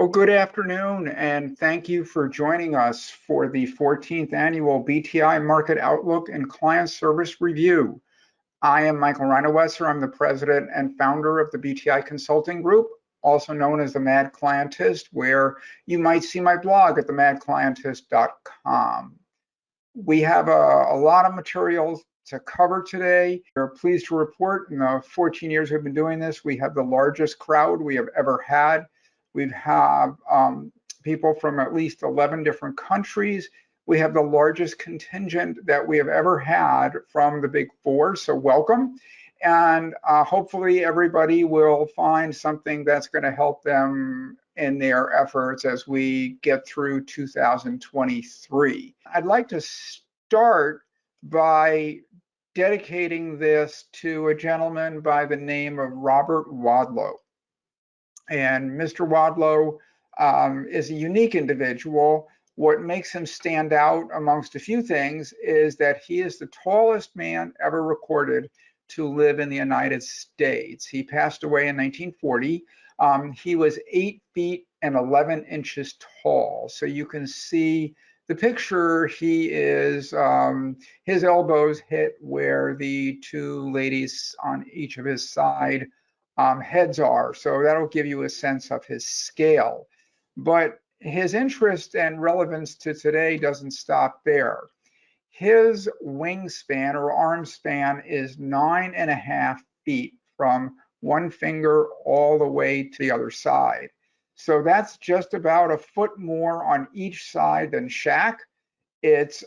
Well, good afternoon, and thank you for joining us for the 14th annual BTI Market Outlook and Client Service Review. I am Michael Rynowecer. I'm the president and founder of the BTI Consulting Group, also known as the Mad Clientist, where you might see my blog at themadclientist.com. We have a lot of materials to cover today. We're pleased to report in the 14 years we've been doing this, we have the largest crowd we have ever had. We have people from at least 11 different countries. We have the largest contingent that we have ever had from the Big Four, so welcome. And hopefully everybody will find something that's going to help them in their efforts as we get through 2023. I'd like to start by dedicating this to a gentleman by the name of Robert Wadlow. And Mr. Wadlow is a unique individual. What makes him stand out amongst a few things is that he is the tallest man ever recorded to live in the United States. He passed away in 1940. He was 8 feet and 11 inches tall. So you can see the picture. He is, his elbows hit where the two ladies on each of his side heads are. So that'll give you a sense of his scale. But his interest and relevance to today doesn't stop there. His wingspan or arm span is 9.5 feet from one finger all the way to the other side. So that's just about a foot more on each side than Shaq. It's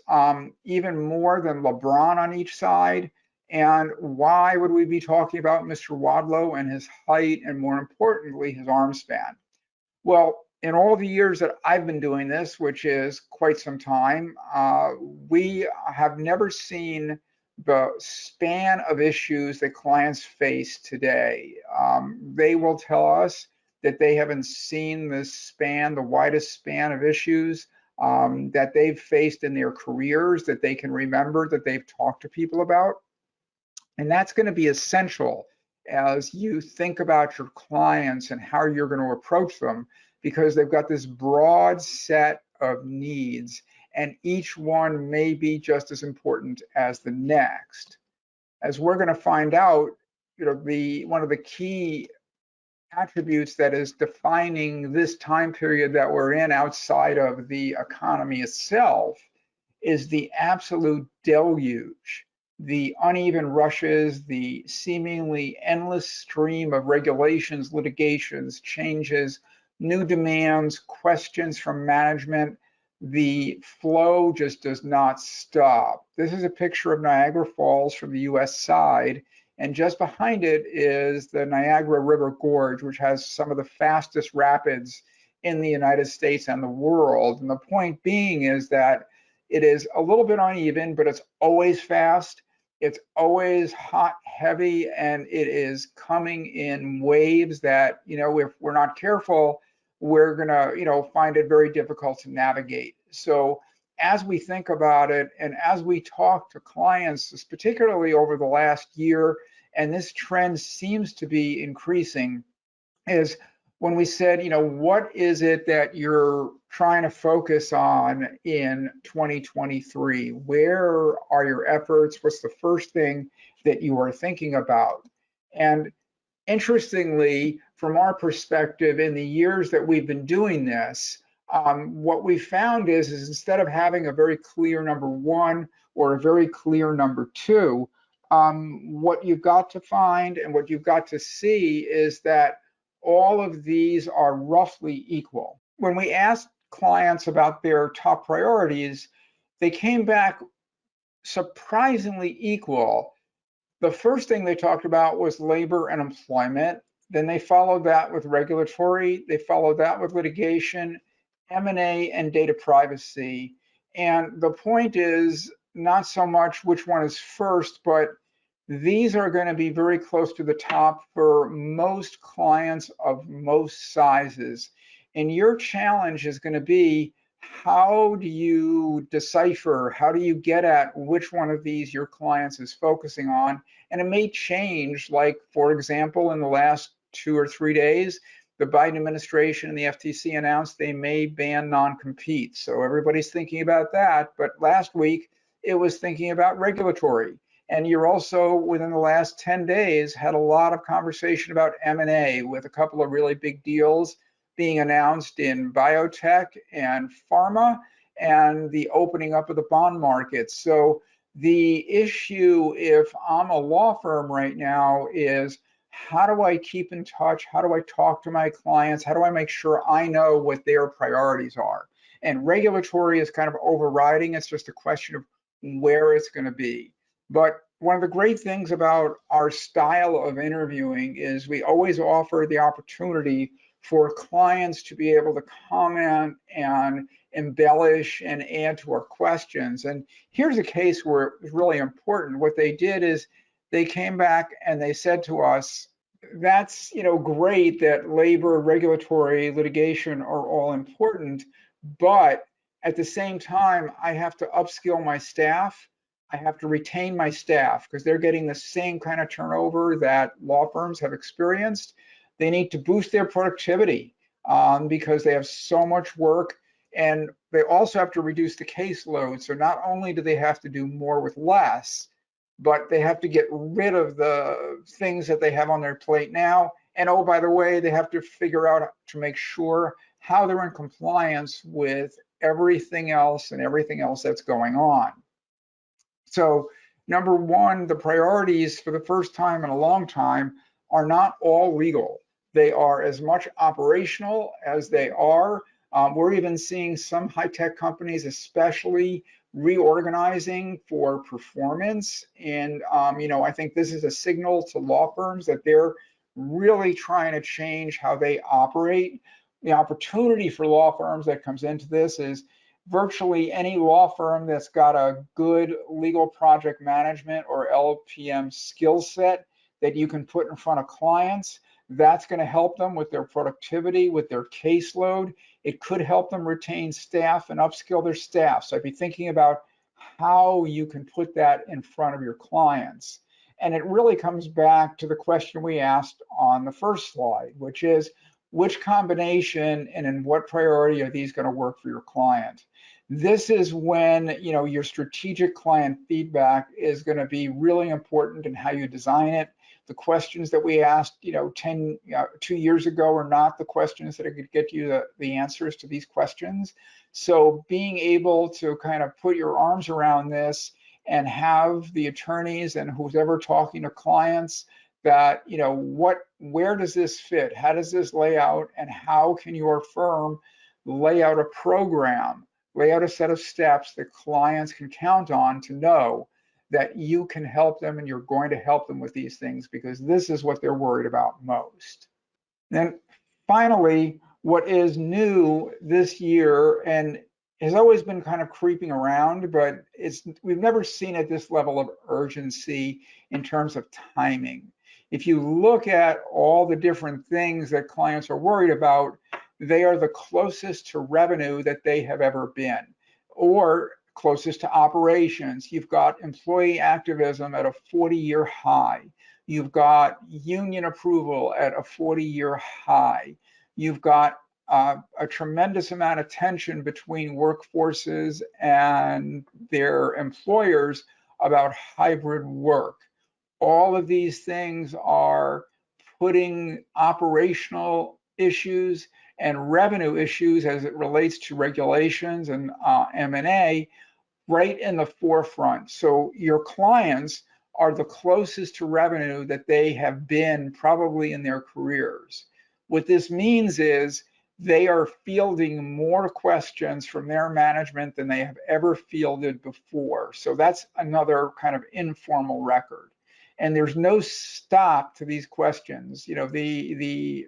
even more than LeBron on each side. And why would we be talking about Mr. Wadlow and his height and, more importantly, his arm span? Well, in all the years that I've been doing this, which is quite some time, we have never seen the span of issues that clients face today. They will tell us that they haven't seen this span, the widest span of issues that they've faced in their careers, that they can remember, that they've talked to people about. And that's going to be essential as you think about your clients and how you're going to approach them, because they've got this broad set of needs, and each one may be just as important as the next. As we're going to find out, one of the key attributes that is defining this time period that we're in outside of the economy itself is the absolute deluge, the uneven rushes, the seemingly endless stream of regulations, litigations, changes, new demands, questions from management. The flow just does not stop. This is a picture of Niagara Falls from the US side, and just behind it is the Niagara River Gorge, which has some of the fastest rapids in the United States and the world. And the point being is that it is a little bit uneven, but it's always fast. It's always hot, heavy, and it is coming in waves that, if we're not careful, we're gonna, find it very difficult to navigate. So as we think about it, and as we talk to clients, particularly over the last year, and this trend seems to be increasing, is when we said, what is it that you're trying to focus on in 2023? Where are your efforts? What's the first thing that you are thinking about? And interestingly, from our perspective, in the years that we've been doing this, what we found is instead of having a very clear number one or a very clear number two, what you've got to find and what you've got to see is that all of these are roughly equal. When we asked clients about their top priorities, they came back surprisingly equal. The first thing they talked about was labor and employment. Then they followed that with regulatory. They followed that with litigation, M&A, and data privacy. And the point is not so much which one is first, but these are going to be very close to the top for most clients of most sizes. And your challenge is going to be, how do you decipher, how do you get at which one of these your clients is focusing on? And it may change, like, for example, in the last 2 or 3 days, the Biden administration and the FTC announced they may ban non-compete. So everybody's thinking about that. But last week, it was thinking about regulatory. And you're also, within the last 10 days, had a lot of conversation about M&A with a couple of really big deals being announced in biotech and pharma and the opening up of the bond market. So the issue, if I'm a law firm right now, is how do I keep in touch? How do I talk to my clients? How do I make sure I know what their priorities are? And regulatory is kind of overriding. It's just a question of where it's going to be. But one of the great things about our style of interviewing is we always offer the opportunity for clients to be able to comment and embellish and add to our questions. And here's a case where it was really important. What they did is they came back and they said to us, that's great that labor, regulatory, litigation are all important, but at the same time, I have to upskill my staff. I have to retain my staff because they're getting the same kind of turnover that law firms have experienced. They need to boost their productivity because they have so much work, and they also have to reduce the caseload. So not only do they have to do more with less, but they have to get rid of the things that they have on their plate now. And oh, by the way, they have to figure out to make sure how they're in compliance with everything else that's going on. So number one, the priorities for the first time in a long time are not all legal. They are as much operational as they are. We're even seeing some high-tech companies, especially reorganizing for performance. And, I think this is a signal to law firms that they're really trying to change how they operate. The opportunity for law firms that comes into this is virtually any law firm that's got a good legal project management or LPM skill set that you can put in front of clients. That's going to help them with their productivity, with their caseload. It could help them retain staff and upskill their staff. So I'd be thinking about how you can put that in front of your clients. And it really comes back to the question we asked on the first slide, which is, which combination and in what priority are these going to work for your client? This is when your strategic client feedback is going to be really important in how you design it. The questions that we asked 2 years ago are not the questions that are going to get you the answers to these questions. So being able to kind of put your arms around this and have the attorneys and who's ever talking to clients that, where does this fit? How does this lay out? And how can your firm lay out a program, lay out a set of steps that clients can count on to know that you can help them and you're going to help them with these things, because this is what they're worried about most. Then finally, what is new this year and has always been kind of creeping around, but we've never seen at this level of urgency in terms of timing. If you look at all the different things that clients are worried about, they are the closest to revenue that they have ever been, or closest to operations. You've got employee activism at a 40-year high. You've got union approval at a 40-year high. You've got a tremendous amount of tension between workforces and their employers about hybrid work. All of these things are putting operational issues and revenue issues as it relates to regulations and M&A right in the forefront. So your clients are the closest to revenue that they have been probably in their careers. What this means is they are fielding more questions from their management than they have ever fielded before. So that's another kind of informal record. And there's no stop to these questions. The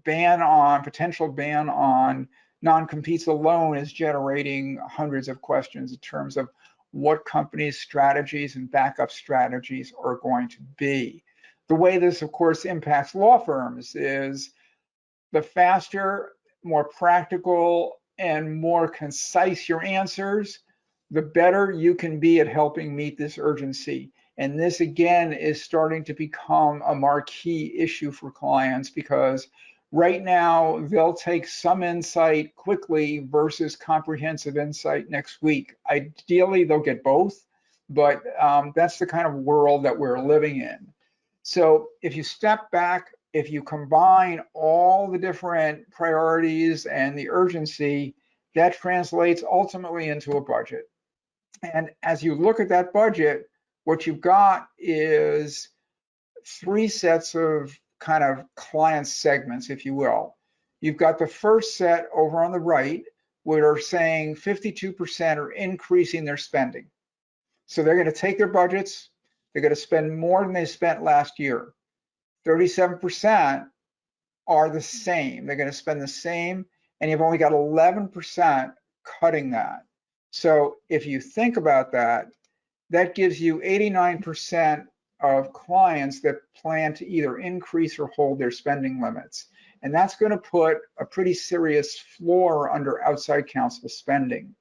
potential ban on non-competes alone is generating hundreds of questions in terms of what companies' strategies and backup strategies are going to be. The way this, of course, impacts law firms is the faster, more practical, and more concise your answers, the better you can be at helping meet this urgency. And this, again, is starting to become a marquee issue for clients because Right now, they'll take some insight quickly versus comprehensive insight next week. Ideally, they'll get both, but that's the kind of world that we're living in. So if you step back, if you combine all the different priorities and the urgency, that translates ultimately into a budget. And as you look at that budget, what you've got is three sets of kind of client segments, if you will. You've got the first set over on the right, where are saying 52% are increasing their spending. So they're going to take their budgets, they're going to spend more than they spent last year. 37% are the same. They're going to spend the same, and you've only got 11% cutting that. So if you think about that, that gives you 89% of clients that plan to either increase or hold their spending limits. And that's going to put a pretty serious floor under outside counsel spending.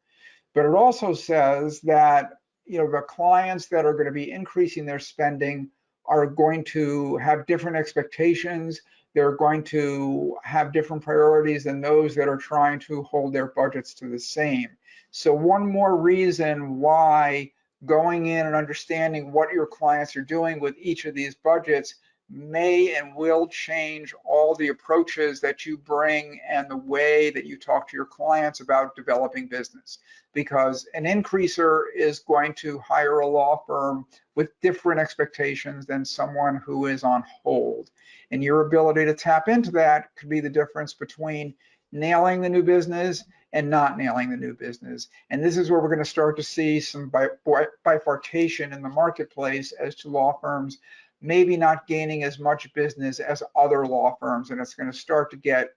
But it also says that the clients that are going to be increasing their spending are going to have different expectations. They're going to have different priorities than those that are trying to hold their budgets to the same. So one more reason why going in and understanding what your clients are doing with each of these budgets may and will change all the approaches that you bring and the way that you talk to your clients about developing business. Because an increaser is going to hire a law firm with different expectations than someone who is on hold. And your ability to tap into that could be the difference between nailing the new business and not nailing the new business. And this is where we're going to start to see some bifurcation in the marketplace as to law firms maybe not gaining as much business as other law firms, and it's going to start to get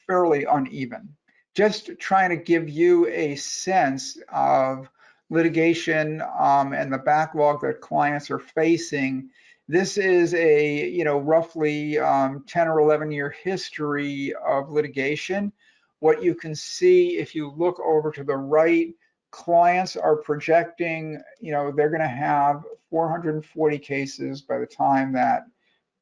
fairly uneven. Just trying to give you a sense of litigation and the backlog that clients are facing. This is a roughly 10 or 11 year history of litigation. What you can see if you look over to the right, clients are projecting, they're going to have 440 cases by the time that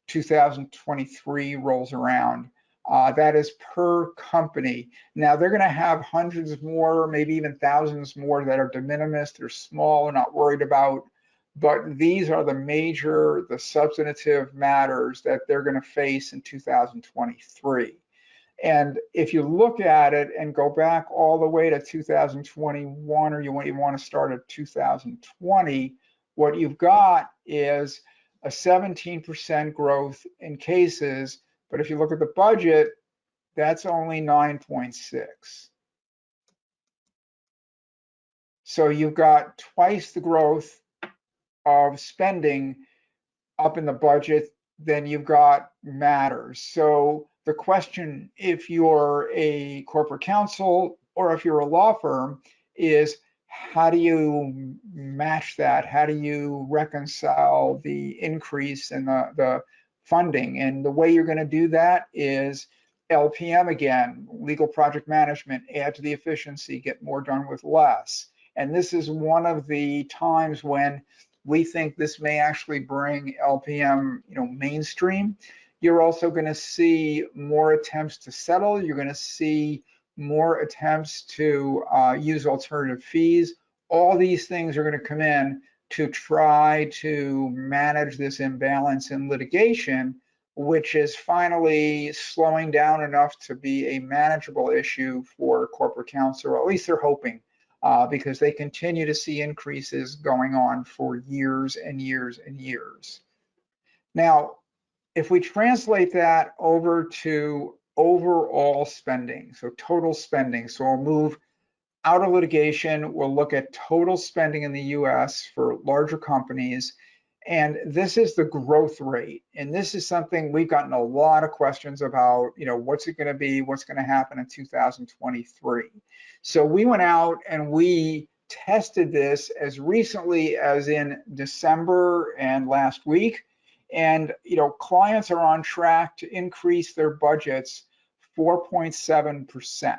2023 rolls around. That is per company. Now they're going to have hundreds more, maybe even thousands more that are de minimis. They're small, they're not worried about. But these are the substantive matters that they're going to face in 2023. And if you look at it and go back all the way to 2021, or you want to start at 2020, what you've got is a 17% growth in cases. But if you look at the budget, that's only 9.6. So you've got twice the growth of spending up in the budget than you've got matters. So the question, if you're a corporate counsel or if you're a law firm, is how do you match that? How do you reconcile the increase in the funding? And the way you're going to do that is LPM again, legal project management, add to the efficiency, get more done with less. And this is one of the times when we think this may actually bring LPM, mainstream. You're also going to see more attempts to settle. You're going to see more attempts to use alternative fees. All these things are going to come in to try to manage this imbalance in litigation, which is finally slowing down enough to be a manageable issue for corporate counsel, or at least they're hoping. Because they continue to see increases going on for years and years and years. Now, if we translate that over to overall spending, so total spending, so we'll move out of litigation, we'll look at total spending in the US for larger companies, and this is the growth rate. And this is something we've gotten a lot of questions about, what's it going to be, what's going to happen in 2023. So we went out and we tested this as recently as in December and last week. And, clients are on track to increase their budgets 4.7%.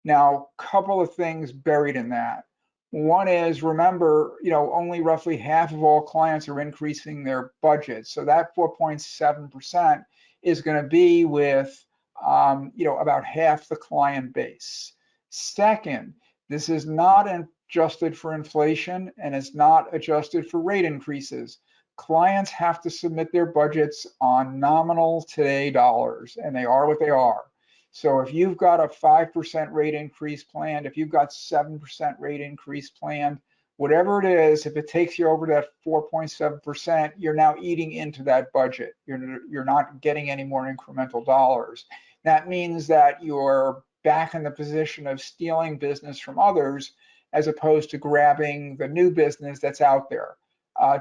Now, a couple of things buried in that. One is, remember, only roughly half of all clients are increasing their budget. So that 4.7% is going to be with about half the client base. Second, this is not adjusted for inflation and is not adjusted for rate increases. Clients have to submit their budgets on nominal today dollars, and they are what they are. So if you've got a 5% rate increase planned, if you've got 7% rate increase planned, whatever it is, if it takes you over that 4.7%, you're now eating into that budget. You're not getting any more incremental dollars. That means that you're back in the position of stealing business from others as opposed to grabbing the new business that's out there.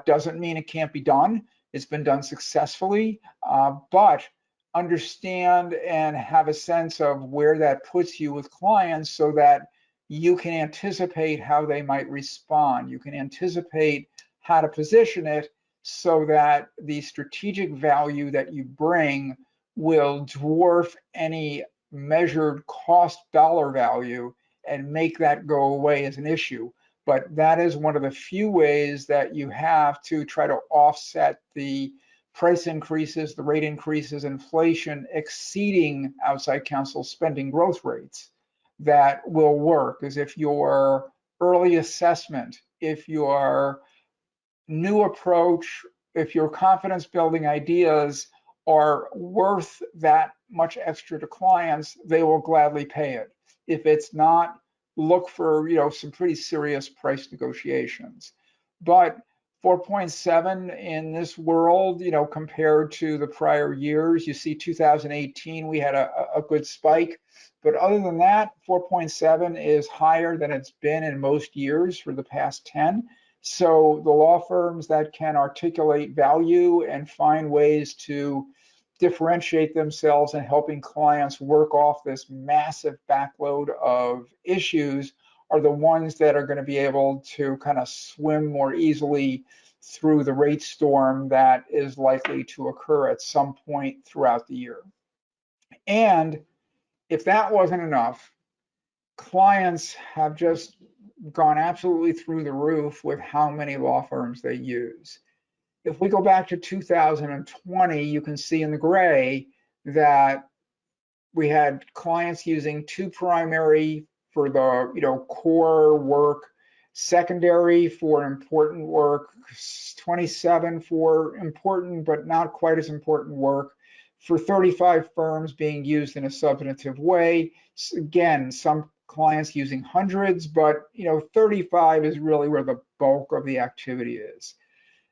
Doesn't mean it can't be done. It's been done successfully, but understand and have a sense of where that puts you with clients so that you can anticipate how they might respond. You can anticipate how to position it so that the strategic value that you bring will dwarf any measured cost dollar value and make that go away as an issue. But that is one of the few ways that you have to try to offset the price increases, the rate increases, inflation exceeding outside counsel spending growth rates. That will work is if your early assessment, if your new approach, if your confidence building ideas are worth that much extra to clients, they will gladly pay it. If it's not, look for some pretty serious price negotiations. But 4.7 in this world, compared to the prior years, you see 2018 we had a good spike, but other than that, 4.7 is higher than it's been in most years for the past 10. So the law firms that can articulate value and find ways to differentiate themselves in helping clients work off this massive backload of issues are the ones that are going to be able to kind of swim more easily through the rate storm that is likely to occur at some point throughout the year. And if that wasn't enough, clients have just gone absolutely through the roof with how many law firms they use. If we go back to 2020, you can see in the gray that we had clients using 2 primary for the core work, secondary for important work, 27 for important but not quite as important work, for 35 firms being used in a substantive way. Again, some clients using hundreds, but 35 is really where the bulk of the activity is.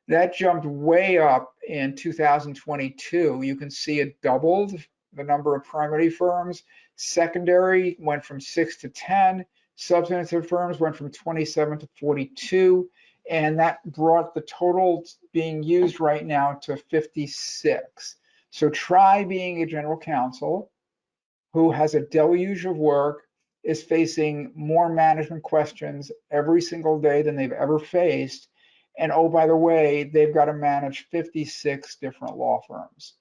That jumped way up in 2022. You can see it doubled the number of primary firms. Secondary went from 6 to 10. Substantive firms went from 27 to 42. And that brought the total being used right now to 56. So try being a general counsel who has a deluge of work, is facing more management questions every single day than they've ever faced. And oh, by the way, they've got to manage 56 different law firms.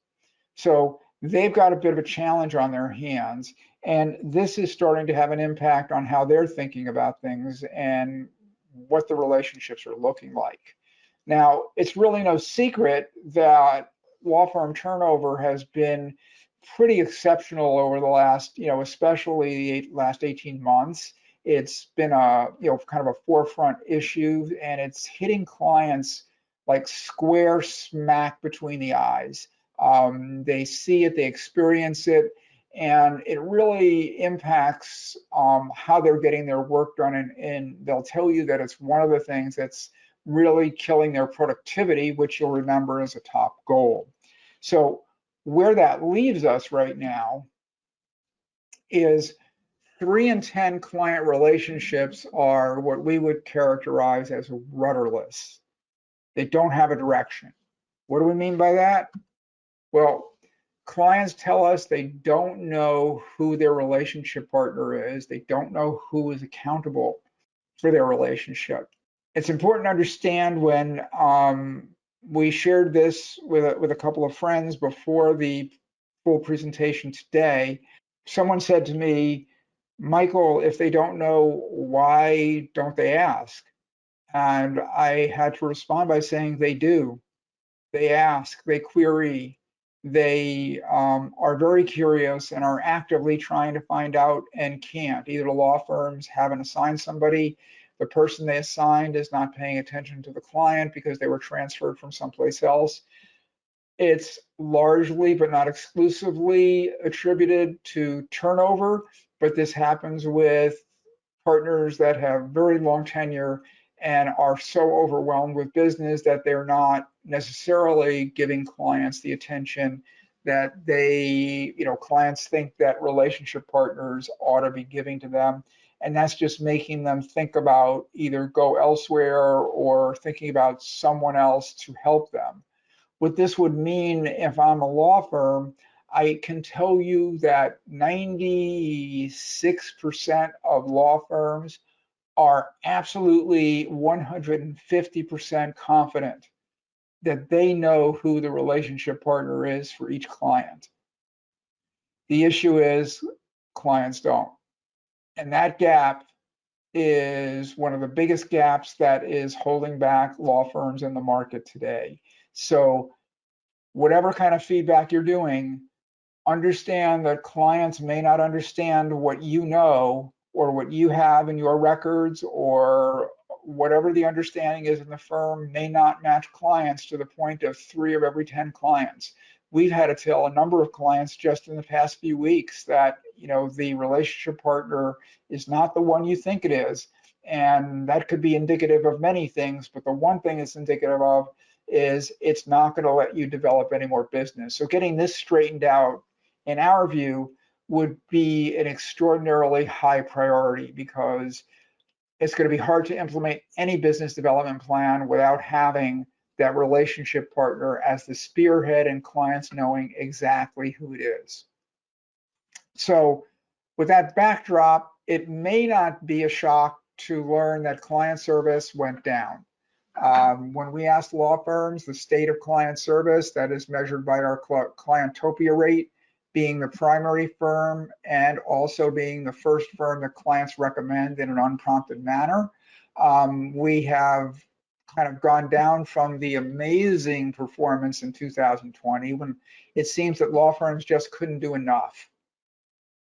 So they've got a bit of a challenge on their hands. And this is starting to have an impact on how they're thinking about things and what the relationships are looking like. Now, it's really no secret that law firm turnover has been pretty exceptional over the last, especially the last 18 months. It's been a, kind of a forefront issue, and it's hitting clients like square smack between the eyes. They see it, they experience it, and it really impacts how they're getting their work done. And they'll tell you that it's one of the things that's really killing their productivity, which you'll remember is a top goal. So where that leaves us right now is 3 in 10 client relationships are what we would characterize as rudderless. They don't have a direction. What do we mean by that? Well, clients tell us they don't know who their relationship partner is. They don't know who is accountable for their relationship. It's important to understand when we shared this with a couple of friends before the full presentation today. Someone said to me, Michael, if they don't know, why don't they ask? And I had to respond by saying they do. They ask, they query, They are very curious and are actively trying to find out and can't. Either the law firms haven't assigned somebody, the person they assigned is not paying attention to the client because they were transferred from someplace else. It's largely, but not exclusively, attributed to turnover, but this happens with partners that have very long tenure and are so overwhelmed with business that they're not necessarily giving clients the attention that clients think that relationship partners ought to be giving to them. And that's just making them think about either go elsewhere or thinking about someone else to help them. What this would mean if I'm a law firm, I can tell you that 96% of law firms are absolutely 150% confident that they know who the relationship partner is for each client. The issue is clients don't. And that gap is one of the biggest gaps that is holding back law firms in the market today. So whatever kind of feedback you're doing, understand that clients may not understand what you know or what you have in your records, or whatever the understanding is in the firm may not match clients to the point of 3 of every 10 clients. We've had to tell a number of clients just in the past few weeks that the relationship partner is not the one you think it is. And that could be indicative of many things, but the one thing it's indicative of is it's not going to let you develop any more business. So getting this straightened out, in our view, would be an extraordinarily high priority, because it's going to be hard to implement any business development plan without having that relationship partner as the spearhead and clients knowing exactly who it is. So with that backdrop, it may not be a shock to learn that client service went down. When we asked law firms the state of client service, that is measured by our clientopia rate, being the primary firm and also being the first firm that clients recommend in an unprompted manner, we have kind of gone down from the amazing performance in 2020, when it seems that law firms just couldn't do enough.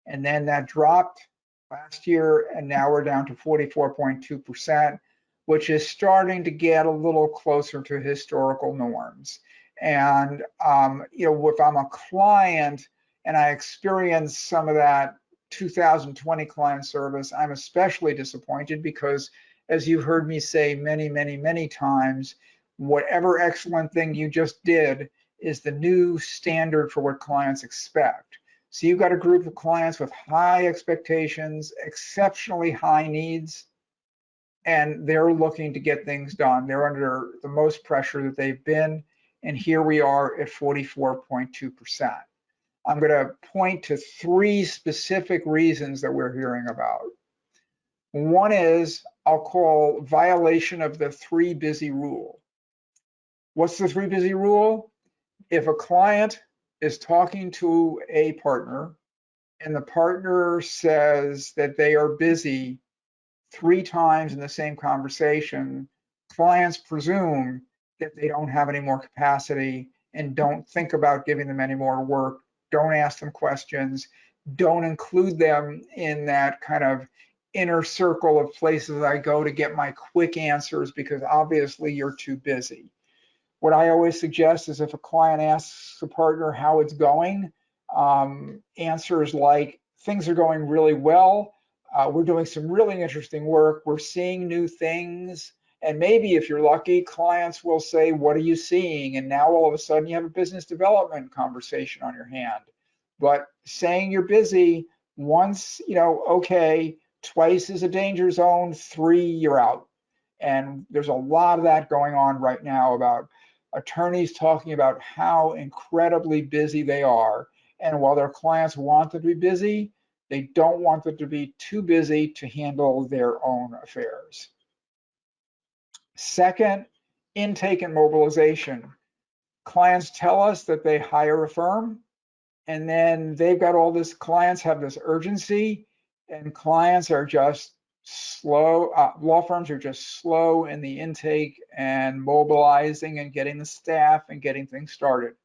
And then that dropped last year, and now we're down to 44.2%, which is starting to get a little closer to historical norms. And if I'm a client and I experience some of that 2020 client service, I'm especially disappointed, because as you've heard me say many, many, many times, whatever excellent thing you just did is the new standard for what clients expect. So you've got a group of clients with high expectations, exceptionally high needs, and they're looking to get things done. They're under the most pressure that they've been, and here we are at 44.2%. I'm going to point to 3 specific reasons that we're hearing about. One is I'll call violation of the 3 busy rule. What's the 3 busy rule? If a client is talking to a partner and the partner says that they are busy 3 times in the same conversation, clients presume that they don't have any more capacity and don't think about giving them any more work, don't ask them questions, don't include them in that kind of inner circle of places I go to get my quick answers, because obviously you're too busy. What I always suggest is if a client asks a partner how it's going, answers like, things are going really well, we're doing some really interesting work, we're seeing new things, and maybe if you're lucky, clients will say, what are you seeing? And now all of a sudden you have a business development conversation on your hand. But saying you're busy once, okay, twice is a danger zone, 3, you're out. And there's a lot of that going on right now about attorneys talking about how incredibly busy they are. And while their clients want them to be busy, they don't want them to be too busy to handle their own affairs. Second, intake and mobilization. Clients tell us that they hire a firm, and then they've got all this, clients have this urgency, and clients are just slow, law firms are just slow in the intake and mobilizing and getting the staff and getting things started.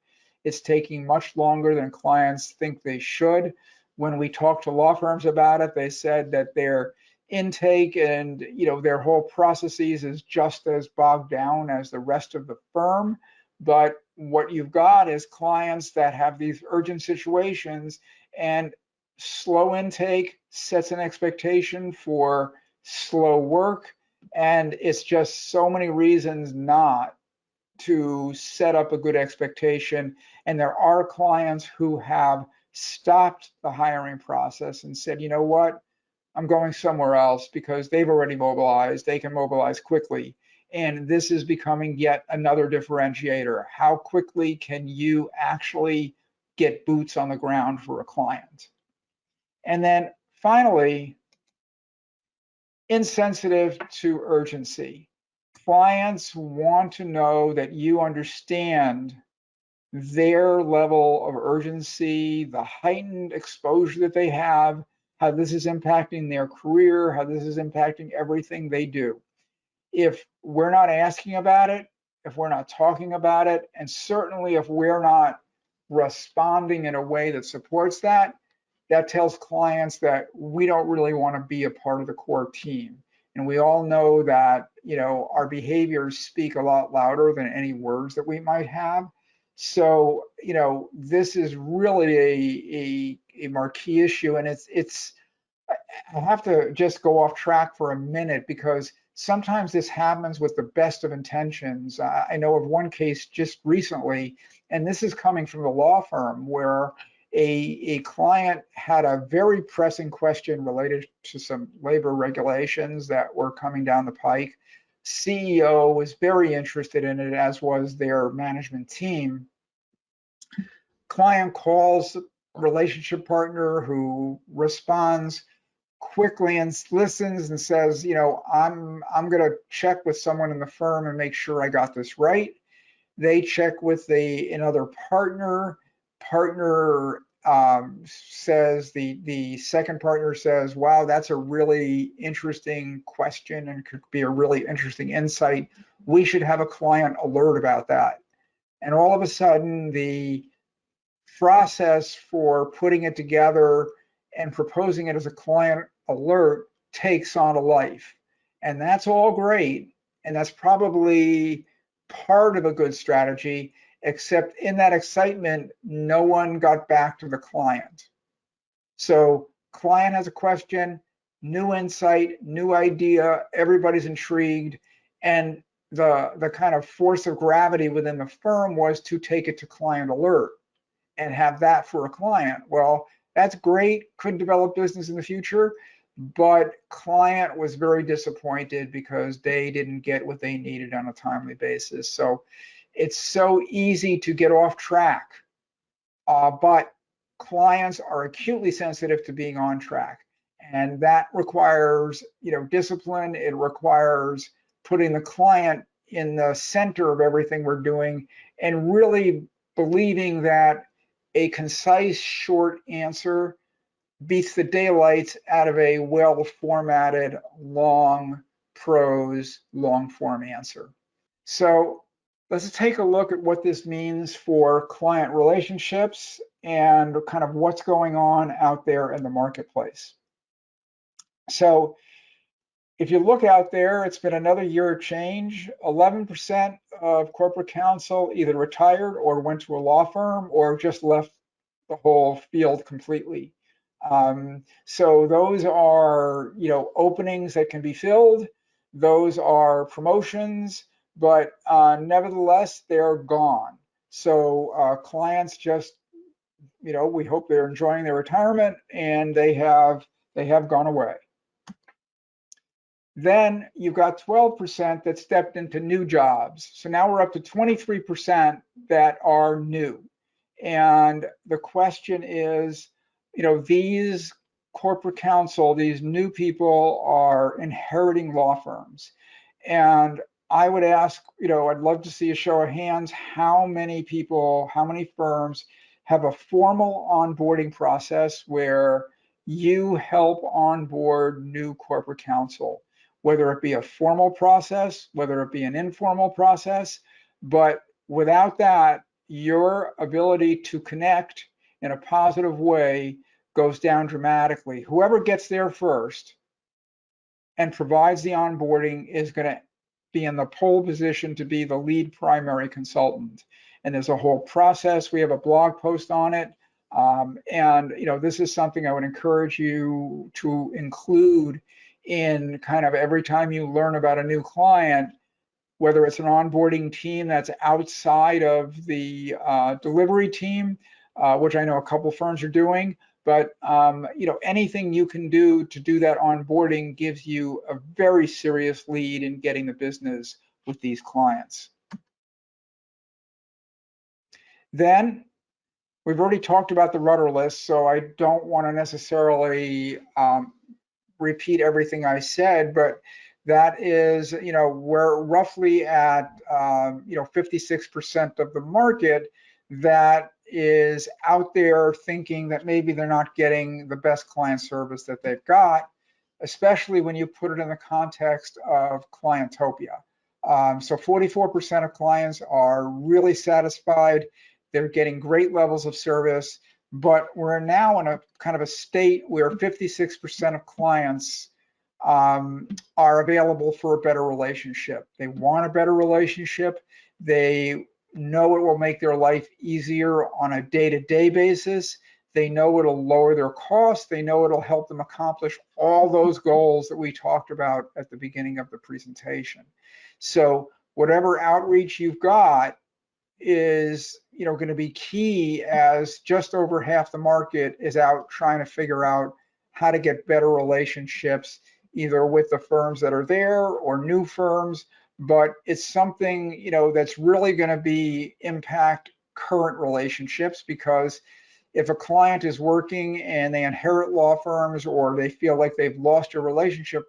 It's taking much longer than clients think they should. When we talked to law firms about it, they said that their intake and their whole processes is just as bogged down as the rest of the firm. But what you've got is clients that have these urgent situations, and slow intake sets an expectation for slow work. And it's just so many reasons not to set up a good expectation. And there are clients who have stopped the hiring process and said, you know what, I'm going somewhere else because they've already mobilized, they can mobilize quickly. And this is becoming yet another differentiator. How quickly can you actually get boots on the ground for a client? And then finally, insensitive to urgency. Clients want to know that you understand their level of urgency, the heightened exposure that they have, how this is impacting their career, how this is impacting everything they do. If we're not asking about it, if we're not talking about it, and certainly if we're not responding in a way that supports that, that tells clients that we don't really want to be a part of the core team. And we all know that, our behaviors speak a lot louder than any words that we might have. So, this is really a marquee issue. And I have to just go off track for a minute because sometimes this happens with the best of intentions. I know of one case just recently, and this is coming from the law firm, where a client had a very pressing question related to some labor regulations that were coming down the pike. CEO was very interested in it, as was their management team. Client calls relationship partner, who responds quickly and listens and says, I'm going to check with someone in the firm and make sure I got this right. They check with another partner. Partner says, the second partner says, wow, that's a really interesting question and could be a really interesting insight. We should have a client alert about that. And all of a sudden, the process for putting it together and proposing it as a client alert takes on a life. And that's all great. And that's probably part of a good strategy, except in that excitement, no one got back to the client. So client has a question, new insight, new idea, everybody's intrigued. And the kind of force of gravity within the firm was to take it to client alert and have that for a client. Well, that's great, could develop business in the future, but client was very disappointed because they didn't get what they needed on a timely basis. So it's so easy to get off track, but clients are acutely sensitive to being on track. And that requires, discipline. It requires putting the client in the center of everything we're doing and really believing that a concise, short answer beats the daylights out of a well-formatted, long prose, long-form answer. So let's take a look at what this means for client relationships and kind of what's going on out there in the marketplace. So if you look out there, it's been another year of change. 11% of corporate counsel either retired or went to a law firm or just left the whole field completely. So those are, openings that can be filled. Those are promotions, but nevertheless, they're gone. So clients just, we hope they're enjoying their retirement, and they have gone away. Then you've got 12% that stepped into new jobs. So now we're up to 23% that are new. And the question is, these corporate counsel, these new people are inheriting law firms. And I would ask, I'd love to see a show of hands, how many people, how many firms have a formal onboarding process where you help onboard new corporate counsel, whether it be a formal process, whether it be an informal process. But without that, your ability to connect in a positive way goes down dramatically. Whoever gets there first and provides the onboarding is going to be in the pole position to be the lead primary consultant. And there's a whole process. We have a blog post on it. And this is something I would encourage you to include in kind of every time you learn about a new client, whether it's an onboarding team that's outside of the delivery team, which I know a couple firms are doing, but anything you can do to do that onboarding gives you a very serious lead in getting the business with these clients. Then we've already talked about the rudder list, so I don't want to necessarily repeat everything I said, but that is, we're roughly at 56% of the market that is out there thinking that maybe they're not getting the best client service that they've got, especially when you put it in the context of clientopia. So 44% of clients are really satisfied. They're getting great levels of service, but we're now in a kind of a state where 56% of clients are available for a better relationship. They want a better relationship. They know it will make their life easier on a day-to-day basis. They know it'll lower their costs. They know it'll help them accomplish all those goals that we talked about at the beginning of the presentation. So whatever outreach you've got is going to be key, as just over half the market is out trying to figure out how to get better relationships, either with the firms that are there or new firms. But it's something that's really going to impact current relationships, because if a client is working and they inherit law firms, or they feel like they've lost a relationship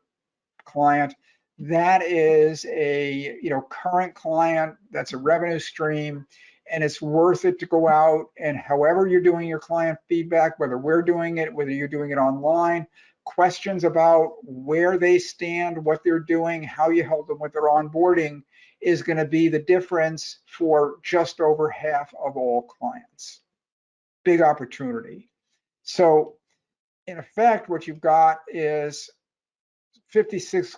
client, that is a current client, that's a revenue stream, and it's worth it to go out and, however you're doing your client feedback, whether we're doing it, whether you're doing it online, questions about where they stand, what they're doing, how you help them with their onboarding is going to be the difference for just over half of all clients. Big opportunity. So in effect, what you've got is 56%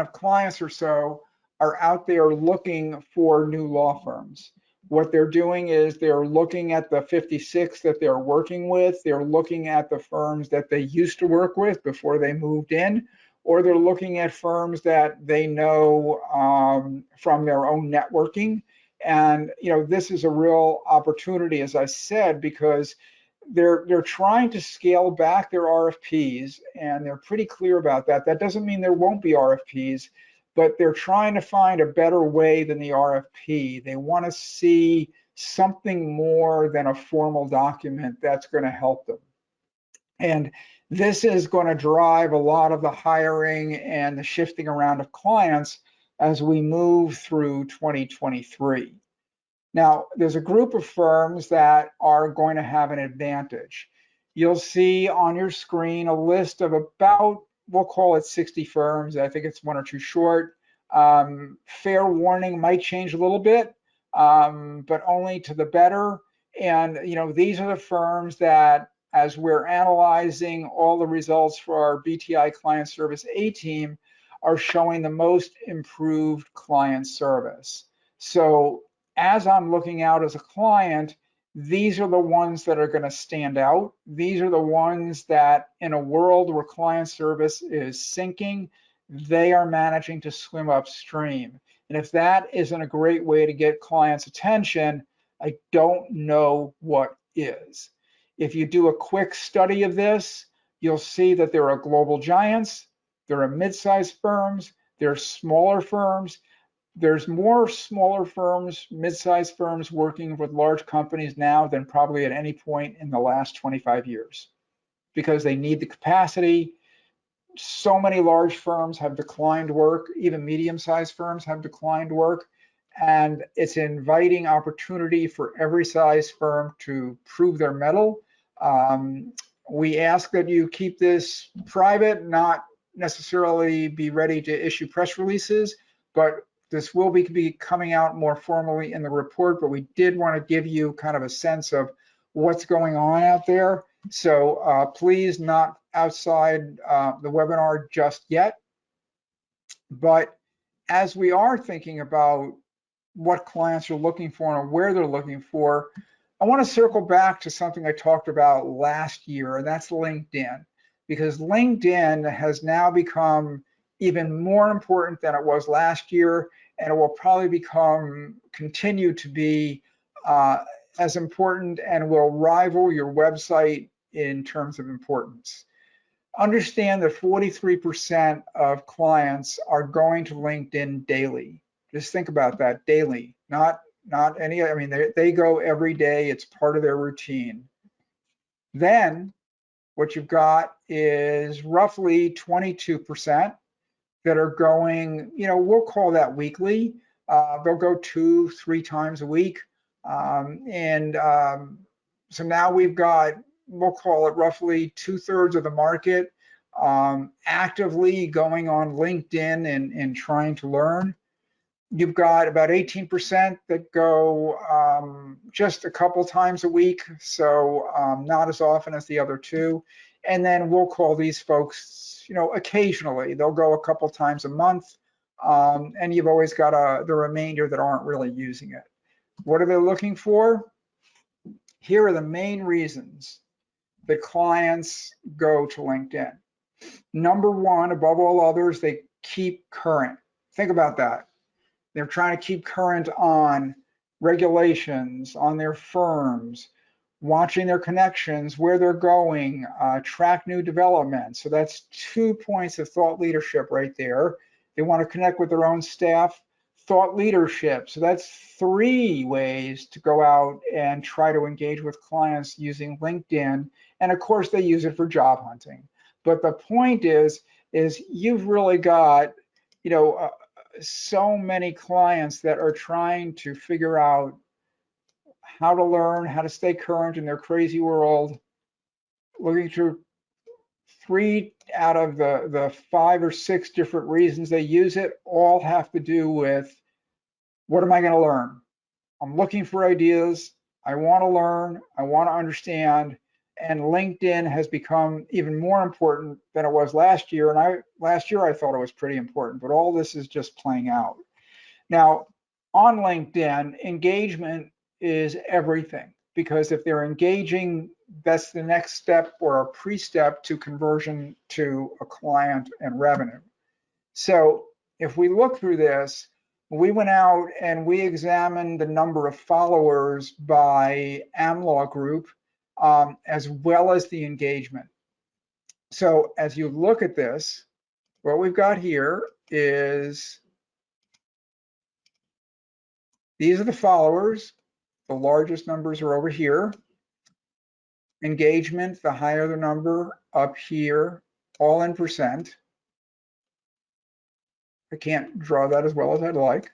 of clients or so are out there looking for new law firms. What they're doing is they're looking at the 56 that they're working with. They're looking at the firms that they used to work with before they moved in, or they're looking at firms that they know from their own networking. And this is a real opportunity, as I said, because they're trying to scale back their RFPs, and they're pretty clear about that. That doesn't mean there won't be RFPs, but they're trying to find a better way than the RFP. They want to see something more than a formal document that's going to help them. And this is going to drive a lot of the hiring and the shifting around of clients as we move through 2023. Now, there's a group of firms that are going to have an advantage. You'll see on your screen a list of about, we'll call it 60 firms. I think it's one or two short. Fair warning, might change a little bit, but only to the better. And these are the firms that, as we're analyzing all the results for our BTI Client Service A team, are showing the most improved client service. So as I'm looking out as a client, these are the ones that are going to stand out. These are the ones that, in a world where client service is sinking, they are managing to swim upstream. And if that isn't a great way to get clients' attention, I don't know what is. If you do a quick study of this, you'll see that there are global giants, there are mid-sized firms, there are smaller firms. There's more smaller firms, mid-sized firms working with large companies now than probably at any point in the last 25 years, because they need the capacity. So many large firms have declined work, even medium-sized firms have declined work, and it's inviting opportunity for every size firm to prove their mettle. We ask that you keep this private, not necessarily be ready to issue press releases, but This will be coming out more formally in the report, but we did want to give you kind of a sense of what's going on out there. So please not outside the webinar just yet. But as we are thinking about what clients are looking for and where they're looking for, I want to circle back to something I talked about last year, and that's LinkedIn, because LinkedIn has now become even more important than it was last year, and it will probably continue to be as important and will rival your website in terms of importance. Understand that 43% of clients are going to LinkedIn daily. Just think about that, daily, not any, I mean, they go every day. It's part of their routine. Then what you've got is roughly 22% that are going, we'll call that weekly. They'll go 2-3 times a week. So now we've got, we'll call it roughly 2/3 of the market actively going on LinkedIn and trying to learn. You've got about 18% that go just a couple times a week, so not as often as the other two. And then we'll call these folks, occasionally. They'll go a couple times a month, and you've always got the remainder that aren't really using it. What are they looking for? Here are the main reasons that clients go to LinkedIn. Number one, above all others, they keep current. Think about that. They're trying to keep current on regulations, on their firms, watching their connections, where they're going, track new developments. So that's 2 points of thought leadership right there. They want to connect with their own staff, thought leadership. So that's 3 ways to go out and try to engage with clients using LinkedIn. And of course, they use it for job hunting. But the point is you've really got, so many clients that are trying to figure out how to learn, how to stay current in their crazy world, looking through 3 out of the 5 or 6 different reasons they use it, all have to do with, what am I going to learn? I'm looking for ideas. I want to learn. I want to understand. And LinkedIn has become even more important than it was last year. And last year I thought it was pretty important, but all this is just playing out. Now, on LinkedIn, engagement is everything, because if they're engaging, that's the next step or a pre-step to conversion to a client and revenue. So if we look through this, we went out and we examined the number of followers by AmLaw Group, as well as the engagement. So as you look at this, what we've got here is, these are the followers. The largest numbers are over here. Engagement, the higher the number, up here, all in percent. I can't draw that as well as I'd like.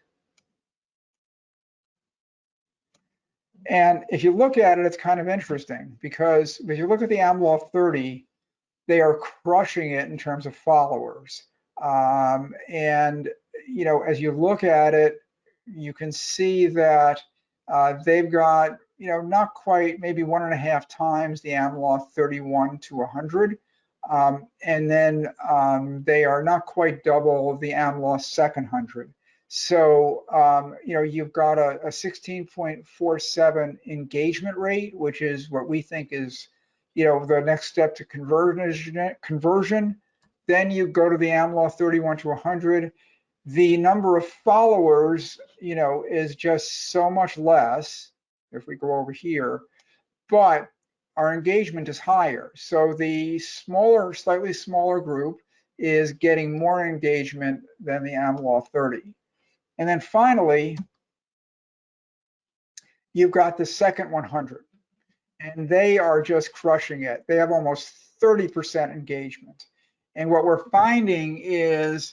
And if you look at it, it's kind of interesting, because if you look at the AmLaw 30, they are crushing it in terms of followers. And, as you look at it, you can see that they've got, not quite, maybe 1.5 times the AmLaw 31 to 100. And then they are not quite double the AmLaw second 100. So, you've got a 16.47 engagement rate, which is what we think is, the next step to conversion. Then you go to the AmLaw 31 to 100. The number of followers, is just so much less if we go over here, but our engagement is higher. So the slightly smaller group is getting more engagement than the AmLaw 30. And then finally, you've got the second 100, and they are just crushing it. They have almost 30% engagement. And what we're finding is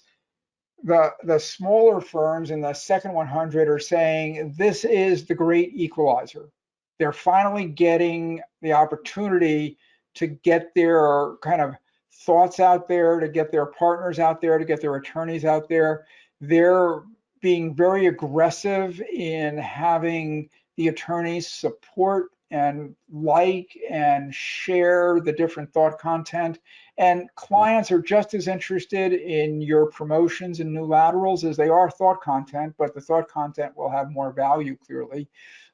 the smaller firms in the second 100 are saying this is the great equalizer. They're finally getting the opportunity to get their kind of thoughts out there, to get their partners out there, to get their attorneys out there. They're being very aggressive in having the attorneys support and like and share the different thought content. And clients are just as interested in your promotions and new laterals as they are thought content, but the thought content will have more value clearly.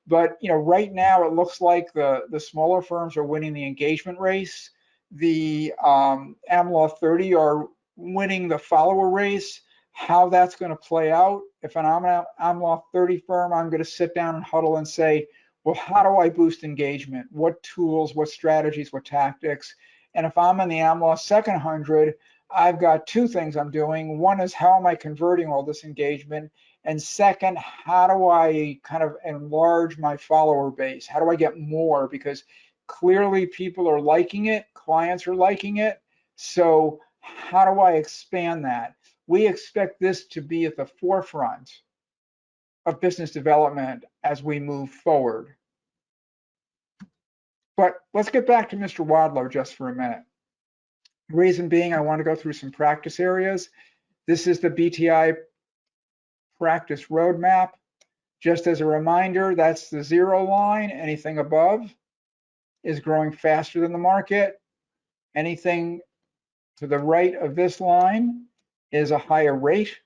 But right now it looks like the smaller firms are winning the engagement race. The AmLaw 30 are winning the follower race. How that's going to play out, if I'm an AmLaw 30 firm, I'm going to sit down and huddle and say, well, how do I boost engagement? What tools, what strategies, what tactics? And if I'm in the AmLaw second 100, I've got two things I'm doing. One is, how am I converting all this engagement? And second, how do I kind of enlarge my follower base? How do I get more? Because clearly people are liking it, clients are liking it. So how do I expand that? We expect this to be at the forefront of business development as we move forward. But let's get back to Mr. Wadlow just for a minute. Reason being, I want to go through some practice areas. This is the BTI practice roadmap. Just as a reminder, that's the 0 line. Anything above is growing faster than the market. Anything to the right of this line is a higher rate.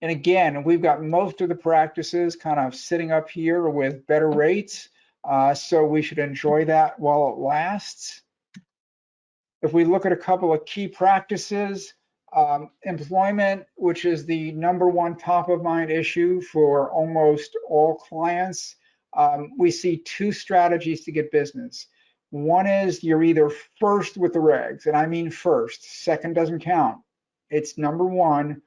And again, we've got most of the practices kind of sitting up here with better rates. So we should enjoy that while it lasts. If we look at a couple of key practices, employment, which is the #1 top of mind issue for almost all clients, we see two strategies to get business. One is you're either first with the regs, and I mean first, second doesn't count. It's #1,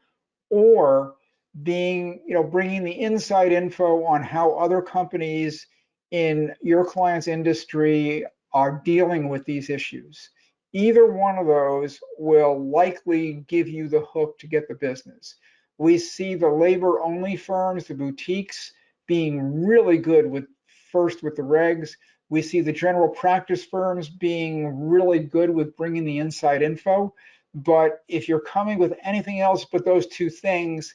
or bringing the inside info on how other companies in your client's industry are dealing with these issues. Either one of those will likely give you the hook to get the business. We see the labor only firms, the boutiques, being really good with first with the regs. We see the general practice firms being really good with bringing the inside info. But if you're coming with anything else but those two things,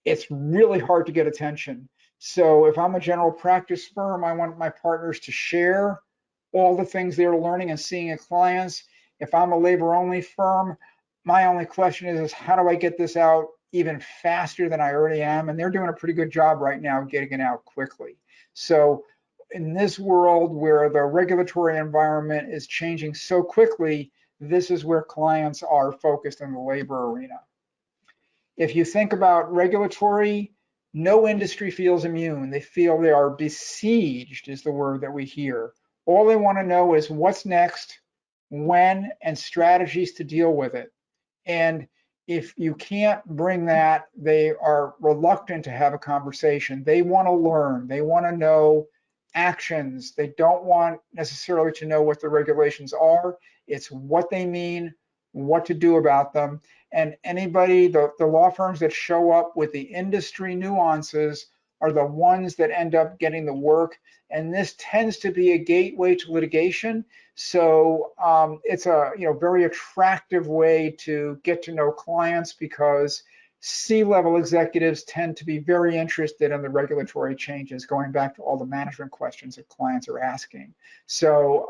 it's really hard to get attention. So if I'm a general practice firm, I want my partners to share all the things they're learning and seeing in clients. If I'm a labor only firm, my only question is how do I get this out even faster than I already am? And they're doing a pretty good job right now getting it out quickly. So in this world where the regulatory environment is changing so quickly, this is where clients are focused in the labor arena. If you think about regulatory, no industry feels immune. They feel they are besieged, is the word that we hear. All they want to know is what's next, when, and strategies to deal with it. And if you can't bring that, they are reluctant to have a conversation. They want to learn. They want to know actions. They don't want necessarily to know what the regulations are. It's what they mean, what to do about them. And anybody, the law firms that show up with the industry nuances are the ones that end up getting the work. And this tends to be a gateway to litigation. So it's a very attractive way to get to know clients, because C-level executives tend to be very interested in the regulatory changes, going back to all the management questions that clients are asking. So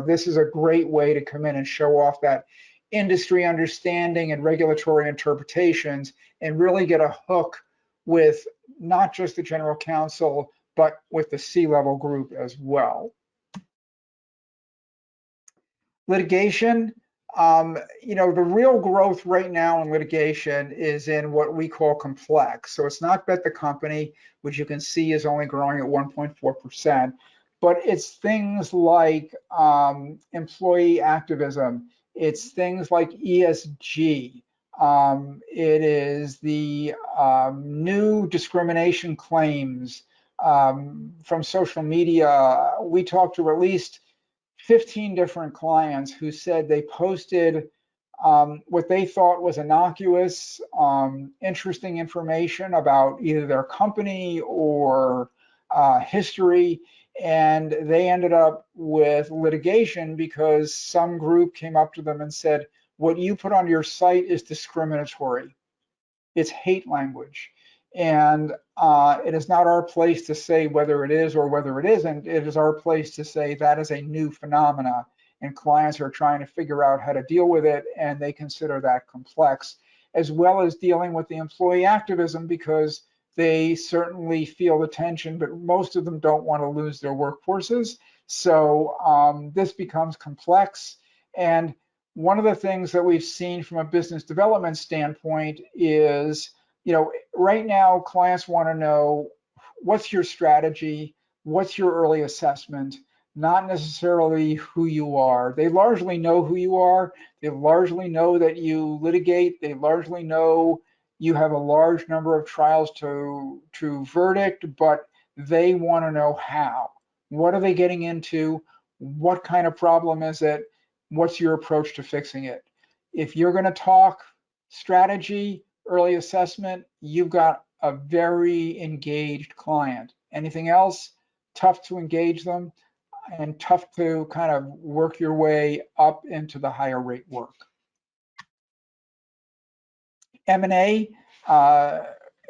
this is a great way to come in and show off that industry understanding and regulatory interpretations, and really get a hook with not just the general counsel, but with the C-level group as well. Litigation, the real growth right now in litigation is in what we call complex. So it's not bet the company, which you can see is only growing at 1.4%, but it's things like employee activism. It's things like ESG. It is the new discrimination claims from social media. We talked to at least 15 different clients who said they posted what they thought was innocuous, interesting information about either their company or history, and they ended up with litigation because some group came up to them and said, what you put on your site is discriminatory. It's hate language. And it is not our place to say whether it is or whether it isn't. It is our place to say that is a new phenomena, and clients are trying to figure out how to deal with it, and they consider that complex, as well as dealing with the employee activism, because they certainly feel the tension, but most of them don't want to lose their workforces. So this becomes complex. And one of the things that we've seen from a business development standpoint is, right now clients want to know, what's your strategy, what's your early assessment, not necessarily who you are. They largely know who you are. They largely know that you litigate. They largely know you have a large number of trials to verdict, but they want to know how. What are they getting into? What kind of problem is it? What's your approach to fixing it? If you're going to talk strategy, early assessment, you've got a very engaged client. Anything else, tough to engage them and tough to kind of work your way up into the higher rate work. M&A,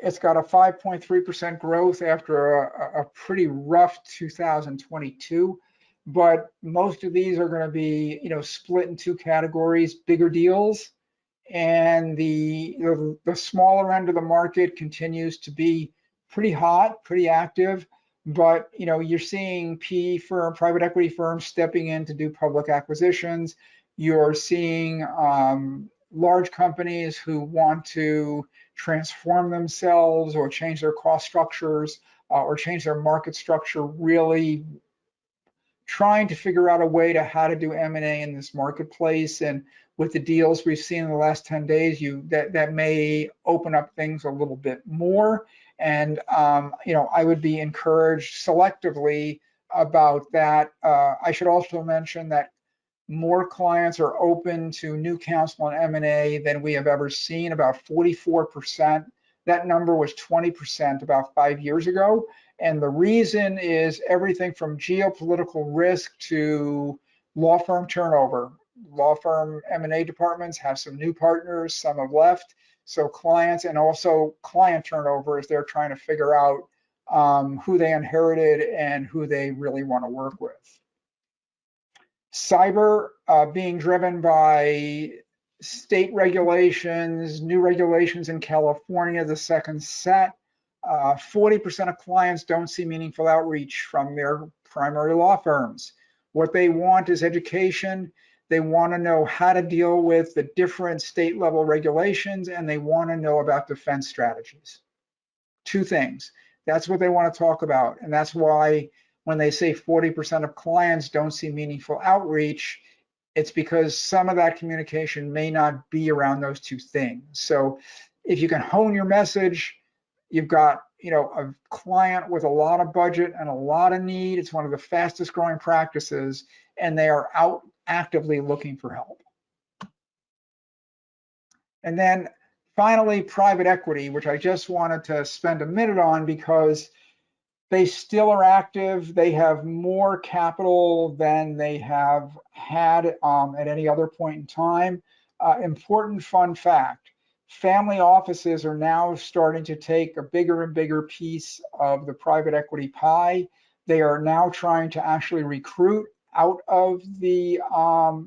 it's got a 5.3% growth after a pretty rough 2022, but most of these are going to be, split in two categories: bigger deals, and the smaller end of the market continues to be pretty hot, pretty active. But you're seeing PE firm, private equity firms stepping in to do public acquisitions. You're seeing large companies who want to transform themselves or change their cost structures or change their market structure, really trying to figure out a way to how to do M&A in this marketplace. And with the deals we've seen in the last 10 days, that may open up things a little bit more. And I would be encouraged selectively about that. I should also mention that more clients are open to new counsel and M&A than we have ever seen, about 44%. That number was 20% about 5 years ago. And the reason is everything from geopolitical risk to law firm turnover. Law firm M&A departments have some new partners, some have left. So clients, and also client turnover, as they're trying to figure out who they inherited and who they really want to work with. Cyber being driven by state regulations, new regulations in California, the second set. 40% of clients don't see meaningful outreach from their primary law firms. What they want is education. They want to know how to deal with the different state level regulations, and they want to know about defense strategies. Two things. That's what they want to talk about. And that's why when they say 40% of clients don't see meaningful outreach, it's because some of that communication may not be around those two things. So if you can hone your message, you've got a client with a lot of budget and a lot of need. It's one of the fastest growing practices, and they are out actively looking for help. And then finally, private equity, which I just wanted to spend a minute on because they still are active. They have more capital than they have had at any other point in time. Important fun fact: family offices are now starting to take a bigger and bigger piece of the private equity pie. They are now trying to actually recruit out of the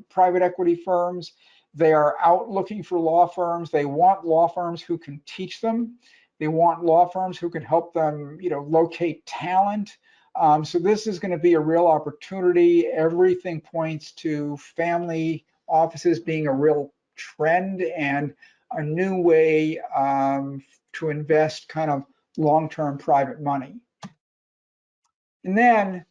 private equity firms. They are out looking for law firms. They want law firms who can teach them. They want law firms who can help them, locate talent. So this is going to be a real opportunity. Everything points to family offices being a real trend and a new way to invest kind of long-term private money. And then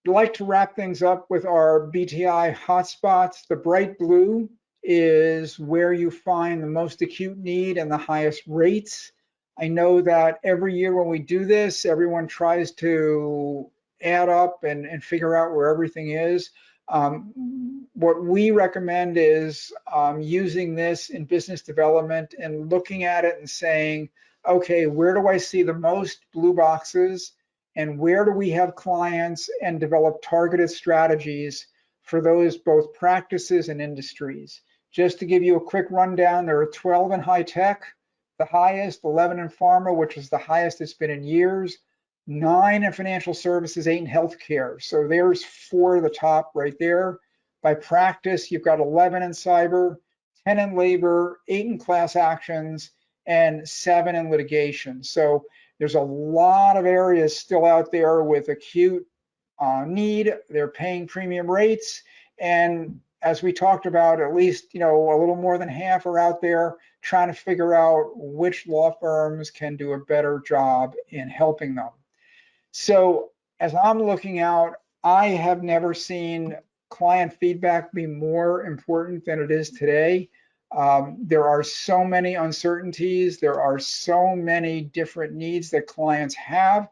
I'd like to wrap things up with our BTI hotspots. The bright blue is where you find the most acute need and the highest rates. I know that every year when we do this, everyone tries to add up and figure out where everything is. What we recommend is using this in business development and looking at it and saying, okay, where do I see the most blue boxes? And where do we have clients, and develop targeted strategies for those both practices and industries. Just to give you a quick rundown, there are 12 in high tech, the highest, 11 in pharma, which is the highest it's been in years, 9 in financial services, 8 in healthcare. So there's 4 of the top right there. By practice, you've got 11 in cyber, 10 in labor, 8 in class actions, and 7 in litigation. So there's a lot of areas still out there with acute need. They're paying premium rates, and as we talked about, at least a little more than half are out there trying to figure out which law firms can do a better job in helping them. So as I'm looking out, I have never seen client feedback be more important than it is today. There are so many uncertainties. There are so many different needs that clients have.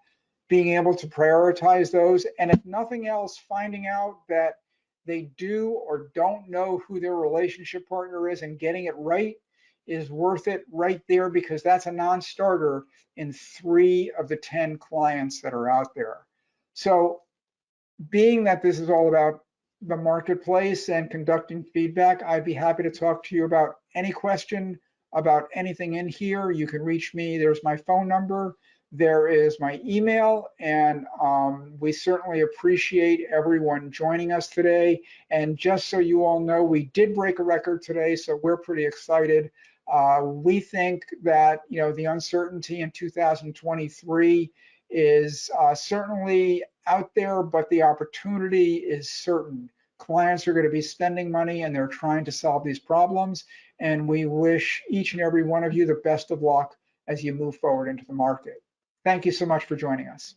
Being able to prioritize those, and if nothing else, finding out that they do or don't know who their relationship partner is and getting it right is worth it right there, because that's a non-starter in 3 of the 10 clients that are out there. So being that this is all about the marketplace and conducting feedback, I'd be happy to talk to you about any question about anything in here. You can reach me. There's my phone number. There is my email, and we certainly appreciate everyone joining us today. And just so you all know, we did break a record today, so we're pretty excited. We think that the uncertainty in 2023 is certainly out there, but the opportunity is certain. Clients are going to be spending money, and they're trying to solve these problems. And we wish each and every one of you the best of luck as you move forward into the market. Thank you so much for joining us.